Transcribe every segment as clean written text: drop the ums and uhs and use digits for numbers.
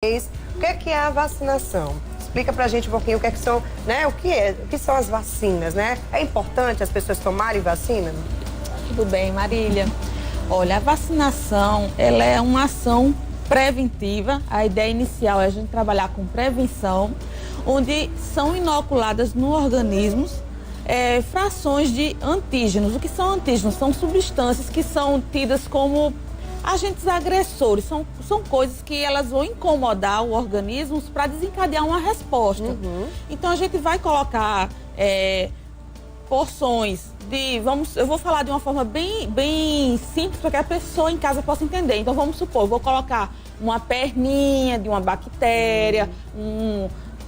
O que é a vacinação? Explica pra gente um pouquinho o que são, né? O que são as vacinas, né? É importante as pessoas tomarem vacina? Tudo bem, Marília. Olha, a vacinação, ela é uma ação preventiva. A ideia inicial é a gente trabalhar com prevenção, onde são inoculadas no organismo frações de antígenos. O que são antígenos? São substâncias que são tidas como agentes agressores, são coisas que elas vão incomodar o organismo para desencadear uma resposta. Então a gente vai colocar porções de, eu vou falar de uma forma bem simples para que a pessoa em casa possa entender. Então vamos supor, eu vou colocar uma perninha de uma bactéria,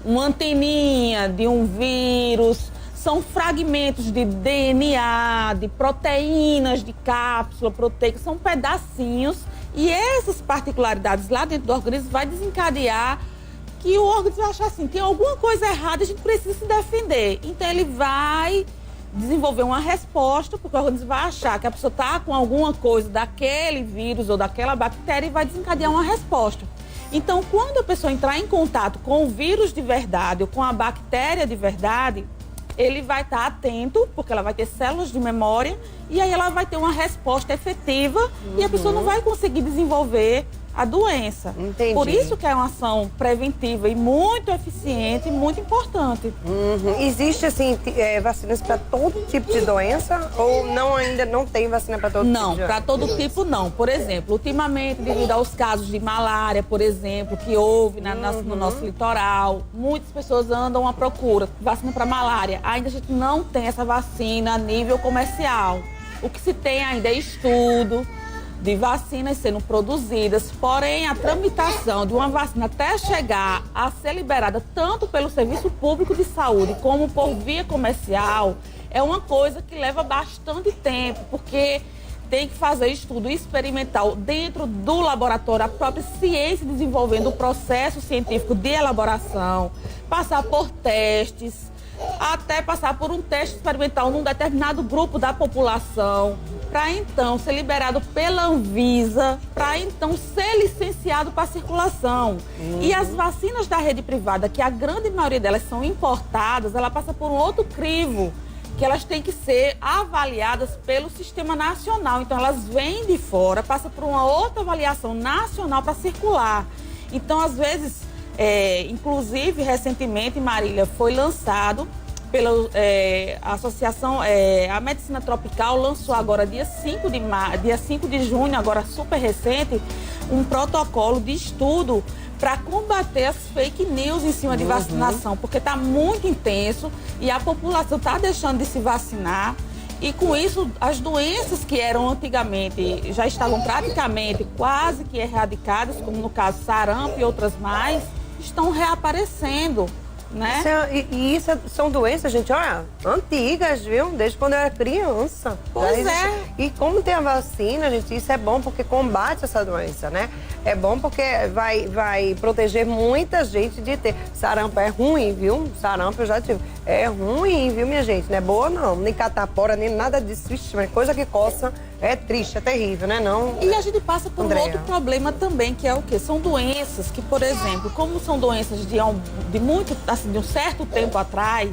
uma anteninha de um vírus. São fragmentos de DNA, de proteínas, de cápsula proteica, são pedacinhos. E essas particularidades lá dentro do organismo vai desencadear que o organismo vai achar assim, tem alguma coisa errada, a gente precisa se defender. Então ele vai desenvolver uma resposta, porque o organismo vai achar que a pessoa está com alguma coisa daquele vírus ou daquela bactéria e vai desencadear uma resposta. Então, quando a pessoa entrar em contato com o vírus de verdade ou com a bactéria de verdade, ele vai estar atento, porque ela vai ter células de memória, e aí ela vai ter uma resposta efetiva e a pessoa não vai conseguir desenvolver a doença. Entendi. Por isso que é uma ação preventiva e muito eficiente e muito importante. Existe, assim, vacinas para todo tipo de doença ou ainda não tem vacina para todo tipo de doença? Não, para todo tipo não. Por exemplo, ultimamente, devido aos casos de malária, por exemplo, que houve no nosso litoral, muitas pessoas andam à procura de vacina para malária. Ainda a gente não tem essa vacina a nível comercial. O que se tem ainda é estudo de vacinas sendo produzidas, porém a tramitação de uma vacina até chegar a ser liberada tanto pelo Serviço Público de Saúde como por via comercial é uma coisa que leva bastante tempo, porque tem que fazer estudo experimental dentro do laboratório, a própria ciência desenvolvendo o processo científico de elaboração, passar por testes, até passar por um teste experimental num determinado grupo da população, para então ser liberado pela Anvisa, para então ser licenciado para circulação. E as vacinas da rede privada, que a grande maioria delas são importadas, ela passa por um outro crivo, que elas têm que ser avaliadas pelo Sistema Nacional. Então elas vêm de fora, passam por uma outra avaliação nacional para circular. Então, às vezes, inclusive, recentemente, Marília, foi lançado pela associação, a Medicina Tropical lançou agora, dia 5 de junho, agora super recente, um protocolo de estudo para combater as fake news em cima de vacinação, porque está muito intenso e a população está deixando de se vacinar. E com isso, as doenças que eram antigamente, já estavam praticamente quase que erradicadas, como no caso sarampo e outras mais, estão reaparecendo, né? Isso são doenças, gente, olha, antigas, viu? Desde quando eu era criança. Pois é. E como tem a vacina, gente, isso é bom porque combate essa doença, né? É bom porque vai proteger muita gente de ter. Sarampo é ruim, viu? Sarampo eu já tive. É ruim, viu, minha gente? Não é boa, não. Nem catapora, nem nada disso. Vixe, mas coisa que coça é triste, é terrível, né? Não. E a gente passa por um outro problema também, que é o quê? São doenças que, por exemplo, como são doenças de muito, assim, de um certo tempo atrás,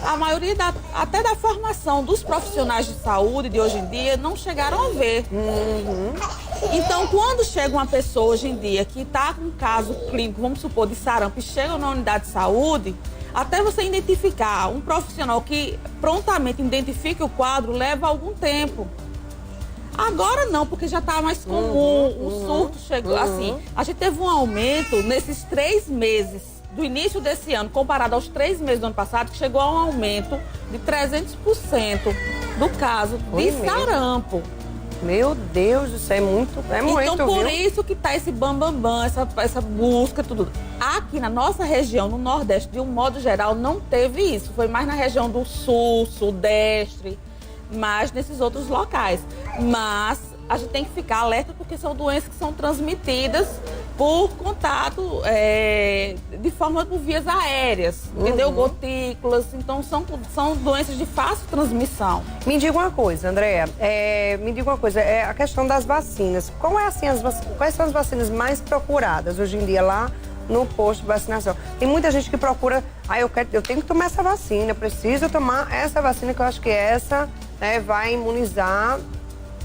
a maioria até da formação dos profissionais de saúde de hoje em dia não chegaram a ver. Então, quando chega uma pessoa hoje em dia que está com um caso clínico, vamos supor, de sarampo, e chega na unidade de saúde, até você identificar um profissional que prontamente identifique o quadro, leva algum tempo. Agora não, porque já está mais comum, o surto chegou, assim, a gente teve um aumento nesses 3 meses do início desse ano, comparado aos 3 meses do ano passado, que chegou a um aumento de 300% do caso de sarampo. Meu Deus, isso é muito, então, por viu? isso que tá esse bambambam, essa busca, tudo. Aqui na nossa região, no Nordeste, de um modo geral, não teve isso. Foi mais na região do Sul, Sudeste, mais nesses outros locais. Mas a gente tem que ficar alerta porque são doenças que são transmitidas por contato de forma por vias aéreas, entendeu? Gotículas, então são doenças de fácil transmissão. Me diga uma coisa, Andréa, a questão das vacinas. Quais são as vacinas mais procuradas hoje em dia lá no posto de vacinação? Tem muita gente que procura, eu tenho que tomar essa vacina, preciso tomar essa vacina, que eu acho que essa, né, vai imunizar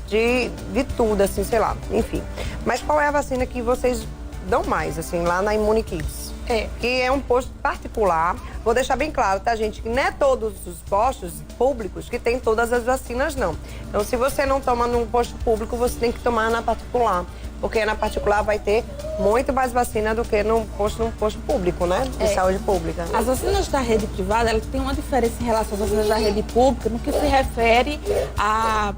de tudo, assim, sei lá, enfim. Mas qual é a vacina que vocês dão mais, assim, lá na ImuniKids? Que é um posto particular. Vou deixar bem claro, tá, gente? Que não é todos os postos públicos que tem todas as vacinas, não. Então, se você não toma num posto público, você tem que tomar na particular. Porque na particular vai ter muito mais vacina do que num posto público, né? De saúde pública. As vacinas da rede privada, elas têm uma diferença em relação às vacinas da rede pública no que se refere a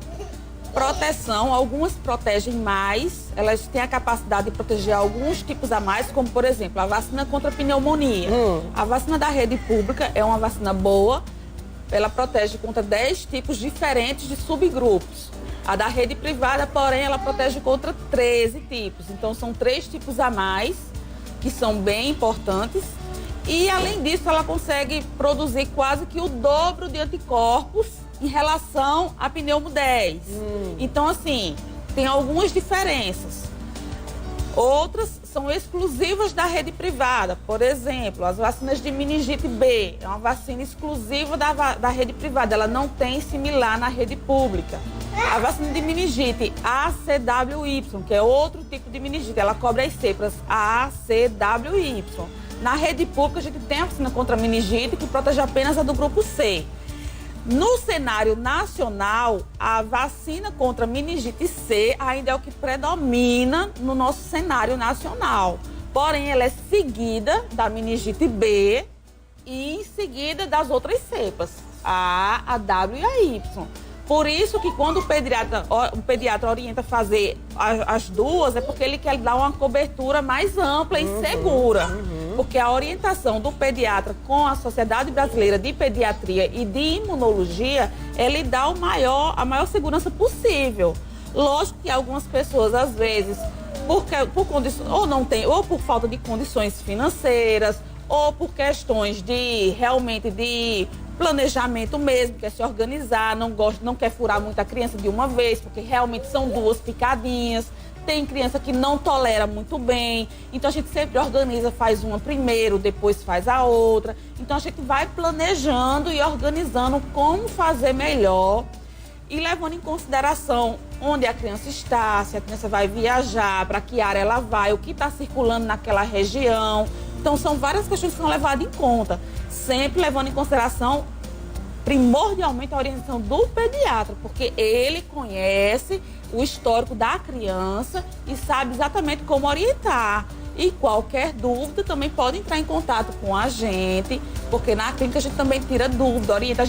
proteção. Algumas protegem mais, elas têm a capacidade de proteger alguns tipos a mais, como, por exemplo, a vacina contra a pneumonia. A vacina da rede pública é uma vacina boa, ela protege contra 10 tipos diferentes de subgrupos. A da rede privada, porém, ela protege contra 13 tipos. Então, são 3 tipos a mais, que são bem importantes. E, além disso, ela consegue produzir quase que o dobro de anticorpos em relação à pneumo 10. Então, assim, tem algumas diferenças. Outras são exclusivas da rede privada. Por exemplo, as vacinas de meningite B. É uma vacina exclusiva da rede privada. Ela não tem similar na rede pública. A vacina de meningite ACWY, que é outro tipo de meningite. Ela cobre as cepas ACWY. Na rede pública, a gente tem a vacina contra a meningite, que protege apenas a do grupo C. No cenário nacional, a vacina contra a meningite C ainda é o que predomina no nosso cenário nacional. Porém, ela é seguida da meningite B e em seguida das outras cepas, a W e a Y. Por isso que quando o pediatra orienta a fazer as duas, é porque ele quer dar uma cobertura mais ampla e segura. Porque a orientação do pediatra com a Sociedade Brasileira de Pediatria e de Imunologia, ele dá a maior segurança possível. Lógico que algumas pessoas, às vezes, por condições, ou não tem, ou por falta de condições financeiras, ou por questões de planejamento mesmo, quer se organizar, não quer furar muita criança de uma vez, porque realmente são 2 picadinhas. Tem criança que não tolera muito bem, então a gente sempre organiza, faz uma primeiro, depois faz a outra. Então a gente vai planejando e organizando como fazer melhor e levando em consideração onde a criança está, se a criança vai viajar, para que área ela vai, o que está circulando naquela região. Então são várias questões que são levadas em conta, sempre levando em consideração primordialmente a orientação do pediatra, porque ele conhece o histórico da criança e sabe exatamente como orientar. E qualquer dúvida também pode entrar em contato com a gente, porque na clínica a gente também tira dúvida, orienta, a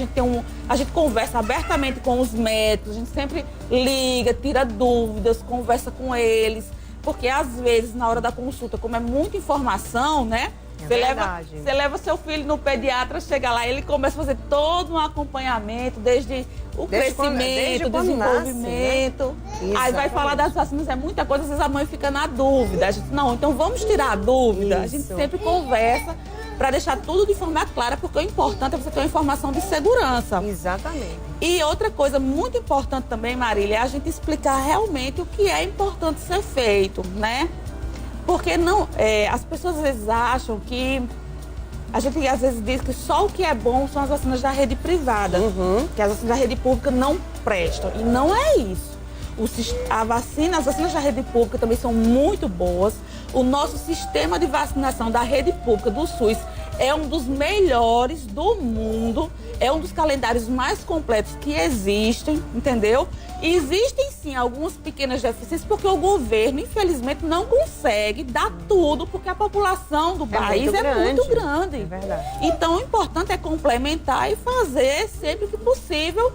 gente conversa abertamente com os médicos, a gente sempre liga, tira dúvidas, conversa com eles, porque às vezes na hora da consulta, como é muita informação, né? Você leva seu filho no pediatra, chega lá, ele começa a fazer todo um acompanhamento, desde o crescimento, o desenvolvimento. Nasce, né? Aí vai falar das vacinas, é muita coisa, às vezes a mãe fica na dúvida. A gente, não, então vamos tirar a dúvida. A gente sempre conversa para deixar tudo de forma clara, porque o importante é você ter uma informação de segurança. Exatamente. E outra coisa muito importante também, Marília, é a gente explicar realmente o que é importante ser feito, né? Porque não, as pessoas às vezes acham que... A gente às vezes diz que só o que é bom são as vacinas da rede privada. Que as vacinas da rede pública não prestam. E não é isso. As vacinas da rede pública também são muito boas. O nosso sistema de vacinação da rede pública do SUS é um dos melhores do mundo. É um dos calendários mais completos que existem, entendeu? E existem sim algumas pequenas deficiências, porque o governo, infelizmente, não consegue dar tudo, porque a população do país é muito grande. É verdade. Então, o importante é complementar e fazer sempre que possível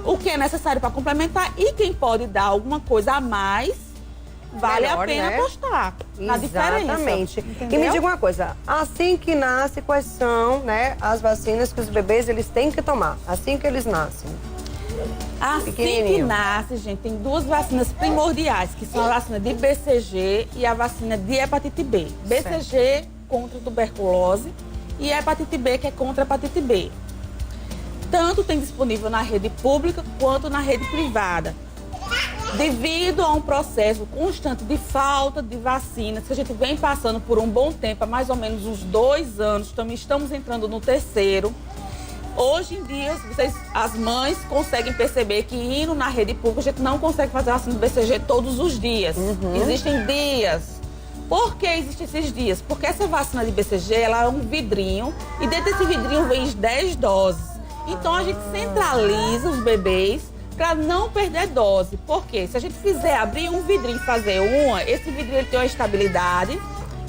o que é necessário para complementar. E quem pode dar alguma coisa a mais, vale a pena apostar na diferença. Exatamente. E me diga uma coisa, assim que nasce, quais são, né, as vacinas que os bebês eles têm que tomar, assim que eles nascem? Assim que nasce, gente, tem duas vacinas primordiais, que são a vacina de BCG e a vacina de hepatite B. BCG contra tuberculose e a hepatite B, que é contra a hepatite B. Tanto tem disponível na rede pública quanto na rede privada. Devido a um processo constante de falta de vacinas, que a gente vem passando por um bom tempo, há mais ou menos uns 2 anos, também estamos entrando no 3º. Hoje em dia, as mães conseguem perceber que indo na rede pública, a gente não consegue fazer a vacina do BCG todos os dias. Existem dias. Por que existem esses dias? Porque essa vacina de BCG, ela é um vidrinho, e dentro desse vidrinho vem 10 doses. Então, a gente centraliza os bebês para não perder dose. Por quê? Se a gente abrir um vidrinho e fazer esse vidrinho ele tem uma estabilidade,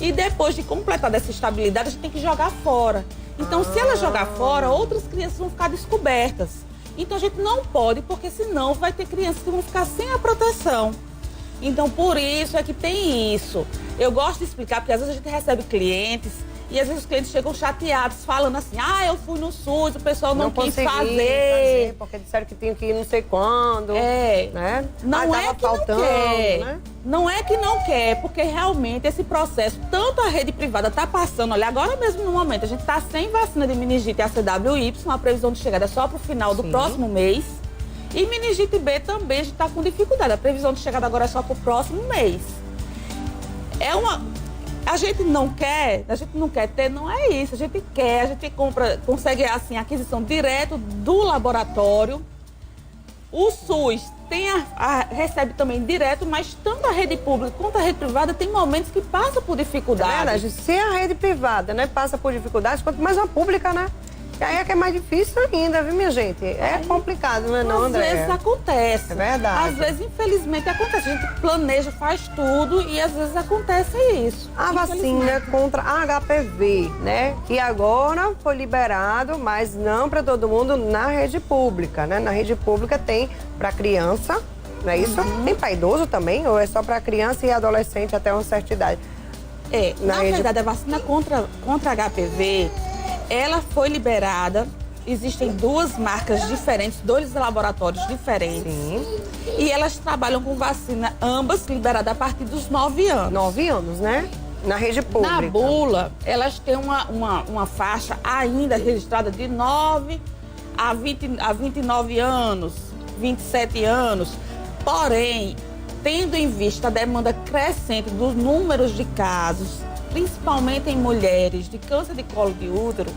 e depois de completar dessa estabilidade, a gente tem que jogar fora. Então, se ela jogar fora, outras crianças vão ficar descobertas. Então, a gente não pode, porque senão vai ter crianças que vão ficar sem a proteção. Então, por isso é que tem isso. Eu gosto de explicar, porque às vezes a gente recebe clientes e às vezes os clientes chegam chateados, falando assim, eu fui no SUS, o pessoal não quis fazer. Porque disseram que tinha que ir não sei quando. Né? Não é que faltando, não quer. Né? Não é que não quer, porque realmente esse processo, tanto a rede privada está passando, olha, agora mesmo no momento, a gente está sem vacina de meningite ACWY, a previsão de chegada é só para o final do próximo mês. E meningite B também a gente está com dificuldade, a previsão de chegada agora é só para o próximo mês. A gente não quer ter, não é isso. A gente quer, a gente consegue assim, a aquisição direto do laboratório. O SUS recebe também direto, mas tanto a rede pública quanto a rede privada tem momentos que passa por dificuldade. É verdade. Se a rede privada, né, passa por dificuldades, quanto mais a pública, né? E aí é que é mais difícil ainda, viu, minha gente? É complicado, não é não, André? Às vezes acontece. É verdade. Às vezes, infelizmente, acontece. A gente planeja, faz tudo e às vezes acontece isso. A vacina contra HPV, né? Que agora foi liberado, mas não para todo mundo na rede pública, né? Na rede pública tem para criança, não é isso? Tem para idoso também? Ou é só para criança e adolescente até uma certa idade? Na verdade, a vacina contra HPV... ela foi liberada, existem 2 marcas diferentes, 2 laboratórios diferentes. Sim. E elas trabalham com vacina, ambas liberadas a partir dos 9 anos. 9 anos, né? Na rede pública. Na bula, elas têm uma faixa ainda registrada de 9 a 29 anos, 27 anos. Porém, tendo em vista a demanda crescente dos números de casos, principalmente em mulheres de câncer de colo de útero,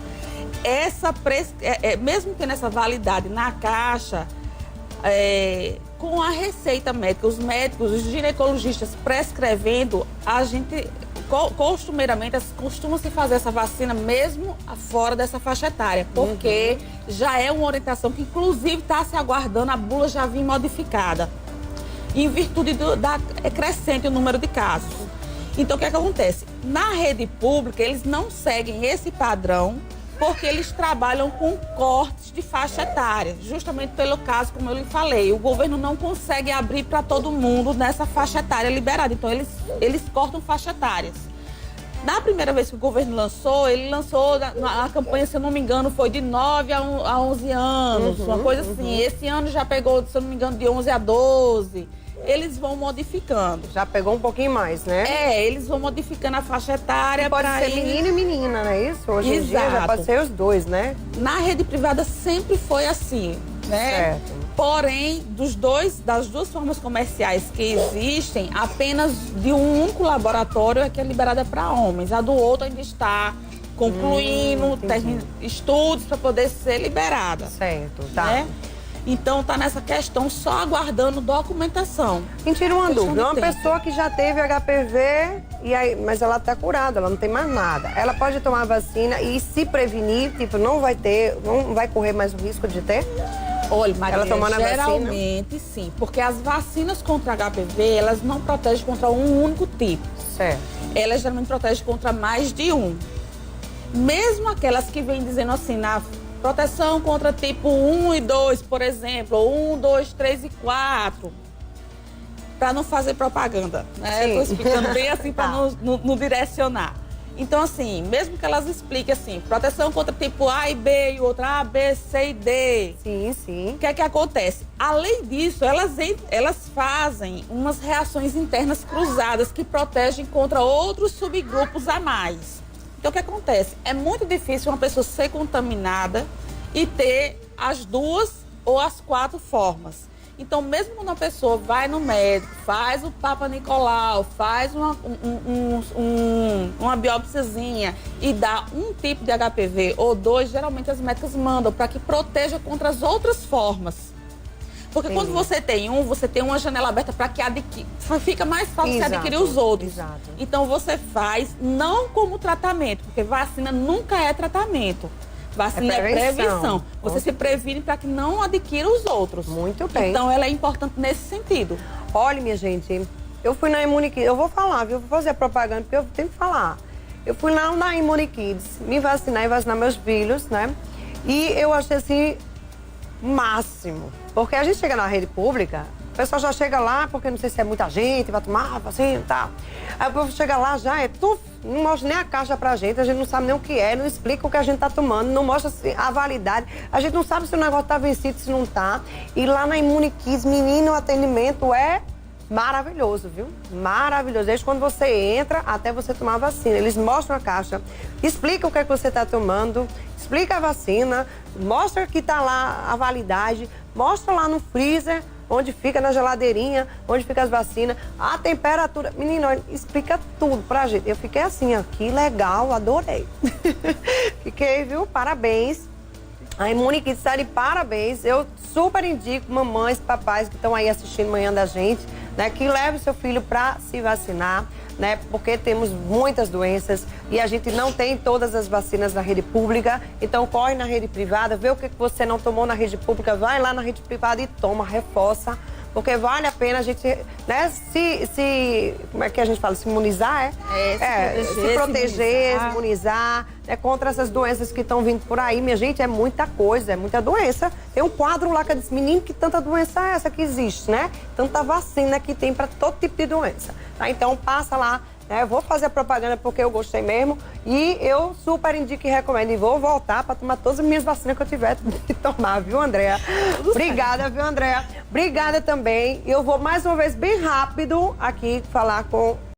mesmo tendo essa validade na caixa, com a receita médica, os médicos, os ginecologistas prescrevendo, a gente, costumeiramente, costuma-se fazer essa vacina mesmo fora dessa faixa etária, porque já é uma orientação que, inclusive, está se aguardando a bula já vir modificada, em virtude da crescente o número de casos. Então, o que acontece? Na rede pública, eles não seguem esse padrão porque eles trabalham com cortes de faixa etária. Justamente pelo caso, como eu lhe falei, o governo não consegue abrir para todo mundo nessa faixa etária liberada. Então, eles cortam faixa etárias. Na primeira vez que o governo lançou, ele lançou a campanha, se eu não me engano, foi de 9 a 11 anos, uma coisa assim. Esse ano já pegou, se eu não me engano, de 11 a 12. Eles vão modificando. Já pegou um pouquinho mais, né? Eles vão modificando a faixa etária. Pode ser menino e menina, não é isso? Hoje em dia já pode ser os 2, né? Na rede privada sempre foi assim, né? Certo. Porém, das 2 formas comerciais que existem, apenas de um único laboratório é que é liberada para homens. A do outro ainda está concluindo estudos para poder ser liberada. Certo, tá. Né? Então, está nessa questão só aguardando documentação. Me tira uma dúvida. Uma pessoa que já teve HPV, mas ela está curada, ela não tem mais nada. Ela pode tomar vacina e se prevenir, tipo, não vai correr mais o risco de ter? Olha, Maria, ela tomando geralmente a vacina? Sim, porque as vacinas contra HPV, elas não protegem contra um único tipo. Certo. Elas geralmente protegem contra mais de um. Mesmo aquelas que vêm dizendo assim, na proteção contra tipo 1 e 2, por exemplo, ou 1, 2, 3 e 4, para não fazer propaganda, né? Estou explicando bem assim para não direcionar. Então, assim, mesmo que elas expliquem assim, proteção contra tipo A e B e outra A, B, C e D. Sim, sim. O que é que acontece? Além disso, elas fazem umas reações internas cruzadas que protegem contra outros subgrupos a mais. Então, o que acontece? É muito difícil uma pessoa ser contaminada e ter as 2 ou as 4 formas. Então, mesmo quando uma pessoa vai no médico, faz o Papa Nicolau, faz uma biópsiazinha e dá um tipo de HPV ou 2, geralmente as médicas mandam para que proteja contra as outras formas. Porque quando você tem você tem uma janela aberta para que fica mais fácil você adquirir os outros. Exato. Então, você faz não como tratamento, porque vacina nunca é tratamento. Vacina é prevenção. Você se previne para que não adquira os outros. Muito bem. Então, ela é importante nesse sentido. Olha, minha gente, eu fui na Imunikids, eu vou falar, viu? Vou fazer propaganda, porque eu tenho que falar. Eu fui lá na Imunikids, me vacinar e vacinar meus filhos, né? E eu achei assim, máximo. Porque a gente chega na rede pública, o pessoal já chega lá, porque não sei se é muita gente, vai tomar vacina e tal. Aí o povo chega lá, já é tudo, não mostra nem a caixa pra gente não sabe nem o que é, não explica o que a gente tá tomando, não mostra assim, a validade, a gente não sabe se o negócio tá vencido, se não tá. E lá na Imunikids, menino, o atendimento é maravilhoso, viu? Maravilhoso. Desde quando você entra até você tomar a vacina. Eles mostram a caixa, explicam o que é que você tá tomando, explica a vacina, mostra que tá lá a validade, mostra lá no freezer, onde fica na geladeirinha, onde fica as vacinas, a temperatura. Menino, explica tudo pra gente. Eu fiquei assim, ó, que legal, adorei. Fiquei, viu? Parabéns. A Imunikids está de parabéns. Eu super indico mamães, papais que estão aí assistindo manhã da gente, né, que leve seu filho para se vacinar, né, porque temos muitas doenças e a gente não tem todas as vacinas na rede pública, então corre na rede privada, vê o que você não tomou na rede pública, vai lá na rede privada e toma, reforça, porque vale a pena a gente, né, como é que a gente fala, se imunizar, se proteger, se imunizar, né, contra essas doenças que estão vindo por aí. Minha gente, é muita coisa, é muita doença. Tem um quadro lá que diz, menino, que tanta doença é essa que existe, né? Tanta vacina que tem para todo tipo de doença. Tá? Então, passa lá. Eu vou fazer a propaganda porque eu gostei mesmo e eu super indico e recomendo. E vou voltar para tomar todas as minhas vacinas que eu tiver de tomar, viu, Andréa? Obrigada, viu, Andréa? Obrigada também. Eu vou mais uma vez bem rápido aqui falar com